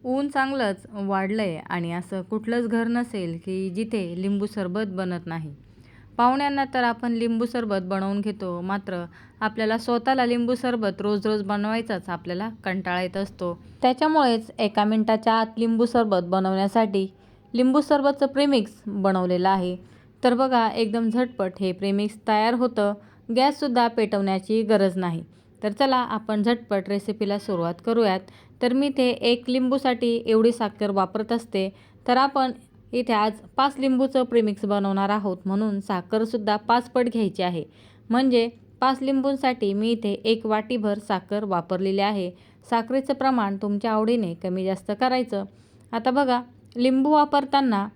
ऊन चांगलंच वाढलंय आणि असं कुठलंच घर नसेल की जिथे लिंबू सरबत बनत नाही. पाहुण्यांना तर आपण लिंबू सरबत बनवून घेतो, मात्र आपल्याला स्वतःला लिंबू सरबत रोज रोज बनवायचाच आपल्याला कंटाळा येत असतो. त्याच्यामुळेच एका मिनिटाच्या आत लिंबू सरबत बनवण्यासाठी लिंबू सरबतचं प्रेमिक्स बनवलेलं आहे. तर बघा, एकदम झटपट हे प्रेमिक्स तयार होतं. गॅससुद्धा पेटवण्याची गरज नाही. तर चला आपण झटपट रेसिपीला सुरुवात करूयात. तर मी इथे 1 लिंबूसाठी एवढी साखर वापरत असते. तर आपण इथे आज 5 लिंबूचं प्रीमिक्स बनवणार आहोत, म्हणून साखरसुद्धा 5 पट घ्यायची आहे. म्हणजे 5 लिंबूंसाठी मी इथे 1 वाटीभर साखर वापरलेली आहे. साखरेचं प्रमाण तुमच्या आवडीने कमी जास्त करायचं. आता बघा, लिंबू वापरताना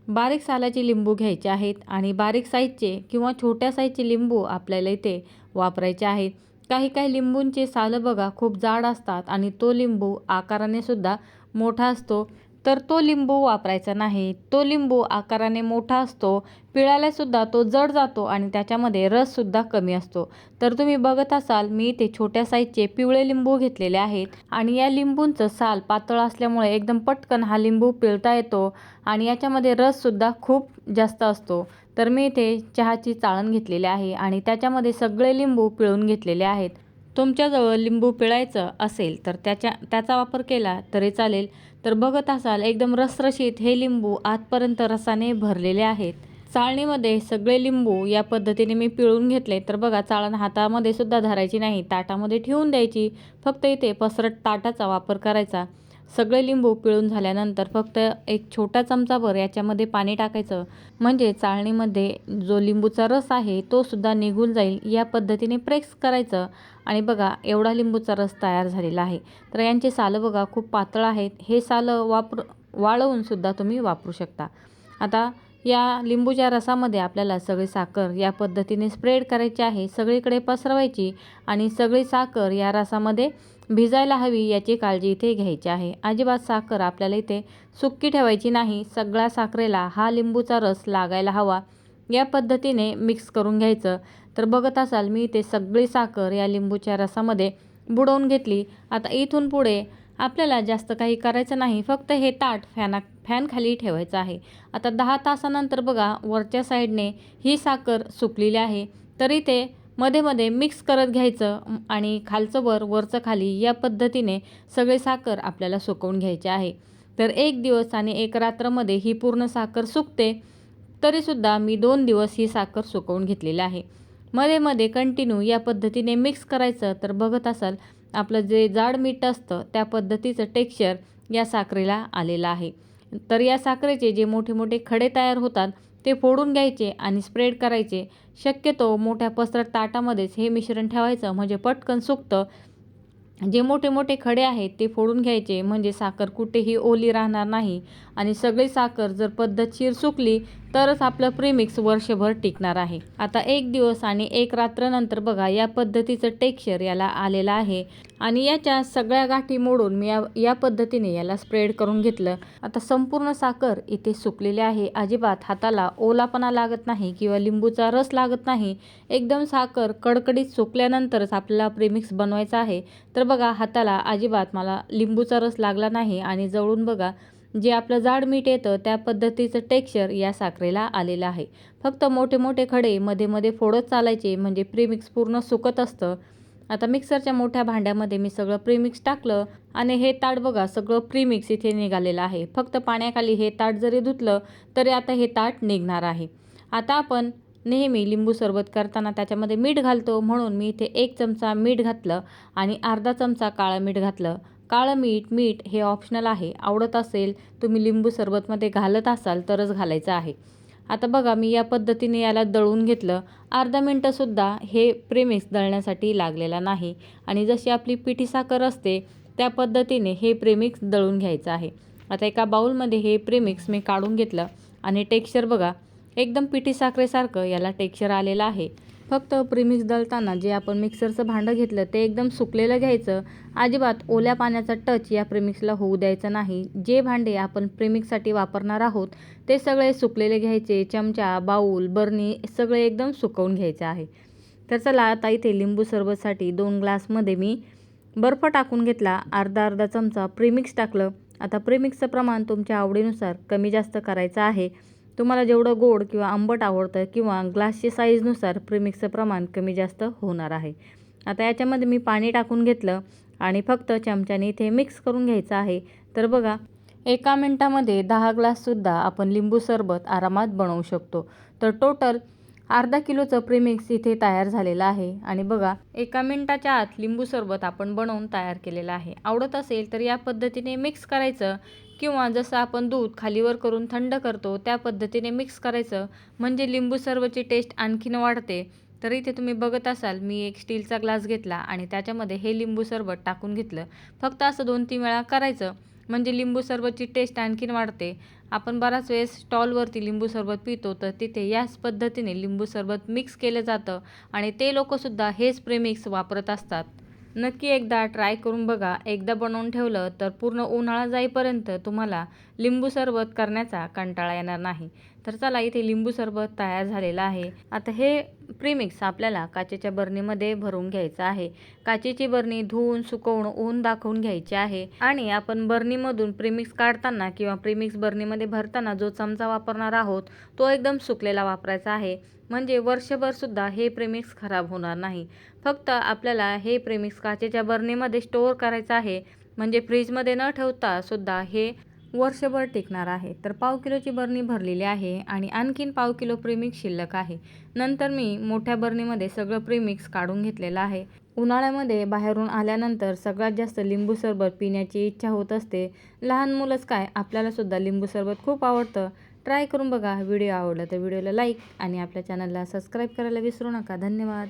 बारीक सालाची लिंबू घ्यायचे आहेत आणि बारीक साईजचे किंवा छोट्या साईजचे लिंबू आपल्याला इथे वापरायचे आहेत. काही लिंबूंचे सालं बघा खूप जाड असतात आणि तो लिंबू आकाराने सुद्धा मोठा असतो, तर तो लिंबू वापरायचा नाही. तो लिंबू आकाराने मोठा असतो, पिळायलासुद्धा तो जड जातो आणि त्याच्यामध्ये रससुद्धा कमी असतो. तर तुम्ही बघत असाल, मी इथे छोट्या साईजचे पिवळे लिंबू घेतलेले आहेत आणि या लिंबूंचं साल पातळ असल्यामुळे एकदम पटकन हा लिंबू पिळता येतो आणि याच्यामध्ये रससुद्धा खूप जास्त असतो. तर मी इथे चहाची चाळण घेतलेली आहे आणि त्याच्यामध्ये सगळे लिंबू पिळून घेतलेले आहेत. तुमच्याजवळ लिंबू पिळायचं असेल तर त्याचा वापर केला तरी चालेल. तर बघत असाल, एकदम रसरशीत हे लिंबू आतपर्यंत रसाने भरलेले आहेत. चाळणीमध्ये सगळे लिंबू या पद्धतीने मी पिळून घेतले. तर बघा, चाळण हातामध्ये सुद्धा धरायची नाही, ताटामध्ये ठेवून द्यायची. फक्त इथे पसरट ताटाचा वापर करायचा. सगळे लिंबू पिळून झाल्यानंतर फक्त एक छोटा चमचाभर याच्यामध्ये पाणी टाकायचं, म्हणजे चाळणीमध्ये जो लिंबूचा रस आहे तो सुद्धा निघून जाईल. या पद्धतीने प्रेस करायचं आणि बघा, एवढा लिंबूचा रस तयार झालेला आहे. तर यांचे सालं बघा खूप पातळ आहेत. हे सालं वाळवून सुद्धा तुम्ही वापरू शकता. आता या लिंबूच्या रसामध्ये आपल्याला सगळी साखर या पद्धतीने स्प्रेड करायची आहे, सगळीकडे पसरवायची आणि सगळी साखर या रसामध्ये भिजायला हवी याची काळजी इथे घ्यायची आहे. अजिबात साखर आपल्याला इथे सुक्की ठेवायची नाही. सगळ्या साखरेला हा लिंबूचा रस लागायला हवा, या पद्धतीने मिक्स करून घ्यायचं. तर बघत असाल, मी इथे सगळी साखर या लिंबूच्या रसामध्ये बुडवून घेतली. आता इथून पुढे आपल्याला जास्त काही करायचं नाही, फक्त हे ताट फॅन खाली ठेवायचं आहे. आता 10 तासानंतर बघा, वरच्या साईडने ही साखर सुकलेली आहे. तर इथे मध्ये मध्ये मिक्स करत घ्यायचं आणि खालचं वर, वरचं खाली, या पद्धतीने सगळी साखर आपल्याला सुकवून घ्यायची आहे. तर 1 दिवस आणि 1 रात्रमध्ये ही पूर्ण साखर सुकते. तरीसुद्धा मी 2 दिवस ही साखर सुकवून घेतलेली आहे. मध्ये मध्ये कंटिन्यू या पद्धतीने मिक्स करायचं. तर बघत असाल, आपलं जे जाड मीठ असतं त्या पद्धतीचं टेक्स्चर या साखरेला आलेलं आहे. तर या साखरेचे जे मोठे मोठे खडे तयार होतात ते फोडून घ्यायचे आणि स्प्रेड करायचे. शक्यतो मोठ्या पसरट ताटामध्येच हे मिश्रण ठेवायचं, म्हणजे पटकन सुकतं. जे मोठे मोठे खडे आहेत ते फोडून घ्यायचे, म्हणजे साखर कुठेही ओली राहणार नाही आणि सगळी साखर जर पद्धतशीर सुकली तरच आपलं प्रीमिक्स वर्षभर टिकणार आहे. आता 1 दिवस आणि 1 रात्रनंतर बघा, या पद्धतीचं टेक्स्चर याला आलेलं आहे आणि याच्या सगळ्या गाठी मोडून मी या पद्धतीने याला स्प्रेड करून घेतलं. आता संपूर्ण साखर इथे सुकलेली आहे. अजिबात हाताला ओलापणा लागत नाही किंवा लिंबूचा रस लागत नाही. एकदम साखर कडकडीत सुकल्यानंतरच आपल्याला प्रीमिक्स बनवायचं आहे. तर बघा, हाताला अजिबात मला लिंबूचा रस लागला नाही आणि जवळून बघा, जे आपलं जाड मीठ येतं त्या पद्धतीचं टेक्स्चर या साखरेला आलेलं आहे. फक्त मोठे मोठे खडे मध्ये मध्ये फोडत चालायचे, म्हणजे प्रीमिक्स पूर्ण सुकत असतं. आता मिक्सरच्या मोठ्या भांड्यामध्ये मी सगळं प्रीमिक्स टाकलं आणि हे ताट बघा, सगळं प्रीमिक्स इथे निघालेलं आहे. फक्त पाण्याखाली हे ताट जरी धुतलं तरी आता हे ताट निघणार आहे. आता आपण नेहमी लिंबू सरबत करताना त्याच्यामध्ये मीठ घालतो, म्हणून मी इथे 1 चमचा मीठ घातलं आणि अर्धा चमचा काळं मीठ घातलं. काळं मीठ हे ऑप्शनल आहे. आवडत असेल, तुम्ही लिंबू सरबतमध्ये घालत असाल तरच घालायचं आहे. आता बघा, मी या पद्धतीने याला दळून घेतलं. अर्धा मिनटंसुद्धा हे प्रीमिक्स दळण्यासाठी लागलेला नाही आणि जशी आपली पिठी साखर असते त्या पद्धतीने हे प्रीमिक्स दळून घ्यायचं आहे. आता एका बाउलमध्ये हे प्रीमिक्स मी काढून घेतलं आणि टेक्स्चर बघा, एकदम पिठी साखरेसारखं याला टेक्स्चर आलेलं आहे. फक्त प्रीमिक्स दळताना जे आपण मिक्सरचं भांडं घेतलं ते एकदम सुकलेलं घ्यायचं. अजिबात ओल्या पाण्याचा टच या प्रीमिक्सला होऊ द्यायचा नाही. जे भांडे आपण प्रीमिक्ससाठी वापरणार आहोत ते सगळे सुकलेले घ्यायचे. चमचा, बाऊल, बरणी सगळे एकदम सुकवून घ्यायचे आहे. तर चला, आता इथे लिंबू सरबतसाठी 2 ग्लासमध्ये मी बर्फ टाकून घेतला. अर्धा चमचा प्रीमिक्स टाकलं आता प्रीमिक्सचं प्रमाण तुमच्या आवडीनुसार कमी जास्त करायचं आहे. तुम्हाला जेवढं गोड किंवा आंबट आवडतं किंवा ग्लासची साईजनुसार प्रीमिक्सचं प्रमाण कमी जास्त होणार आहे. आता याच्यामध्ये मी पाणी टाकून घेतलं आणि फक्त चमच्याने इथे मिक्स करून घ्यायचं आहे. तर बघा, 1 मिनिटामध्ये 10 ग्लाससुद्धा आपण लिंबू सरबत आरामात बनवू शकतो. तर टोटल अर्धा किलोचं प्रीमिक्स इथे तयार झालेलं आहे. आणि बघा, 1 मिनिटाच्या आत लिंबू सरबत आपण बनवून तयार केलेलं आहे. आवडत असेल तर या पद्धतीने मिक्स करायचं किंवा जसं आपण दूध खालीवर करून थंड करतो त्या पद्धतीने मिक्स करायचं, म्हणजे लिंबू सरबतची टेस्ट आणखीन वाढते. तर इथे तुम्ही बघत असाल, मी एक स्टीलचा ग्लास घेतला आणि त्याच्यामध्ये हे लिंबू सरबत टाकून घेतलं. फक्त असं 2-3 वेळा करायचं, म्हणजे लिंबू सरबतची टेस्ट आणखीन वाढते. आपण बराच वेळेस स्टॉलवरती लिंबू सरबत पितो, तर तिथे याच पद्धतीने लिंबू सरबत मिक्स केलं जातं आणि ते लोकंसुद्धा हेच प्रीमिक्स वापरत असतात. नक्की एकदा ट्राय करून बघा. एकदा बनवून ठेवलं तर पूर्ण उन्हाळा जाईपर्यंत तुम्हाला लिंबू सरबत करण्याचा कंटाळा येणार नाही. तर चला, इथे लिंबू सरबत तयार झालेलं आहे. आता हे प्रीमिक्स आपल्याला काचेच्या बरणीमध्ये भरून घ्यायचं आहे. काचेची बरणी धुवून, सुकवून, ऊन दाखवून घ्यायची आहे. आणि आपण बरणीमधून प्रीमिक्स काढताना किंवा प्रीमिक्स बरणीमध्ये भरताना जो चमचा वापरणार आहोत तो एकदम सुकलेला वापरायचा आहे, म्हणजे वर्षभरसुद्धा हे प्रीमिक्स खराब होणार नाही. फक्त आपल्याला हे प्रीमिक्स काचेच्या बरणीमध्ये स्टोअर करायचं आहे, म्हणजे फ्रीजमध्ये न ठेवता सुद्धा हे वर्षभर टिकणार आहे. तर पाव किलोची बरणी भरलेली आहे आणि आणखीन पाव किलो प्रीमिक्स शिल्लक आहे. नंतर मी मोठ्या बरणीमध्ये सगळं प्रीमिक्स काढून घेतलेलं आहे. उन्हाळ्यामध्ये बाहेरून आल्यानंतर सगळ्यात जास्त लिंबू सरबत पिण्याची इच्छा होत असते. लहान मुलंच काय, आपल्यालासुद्धा लिंबू सरबत खूप आवडतं. ट्राय करून बघा. व्हिडिओ आवडला तर व्हिडिओला लाईक आणि आपल्या चॅनलला सबस्क्राईब करायला विसरू नका. धन्यवाद.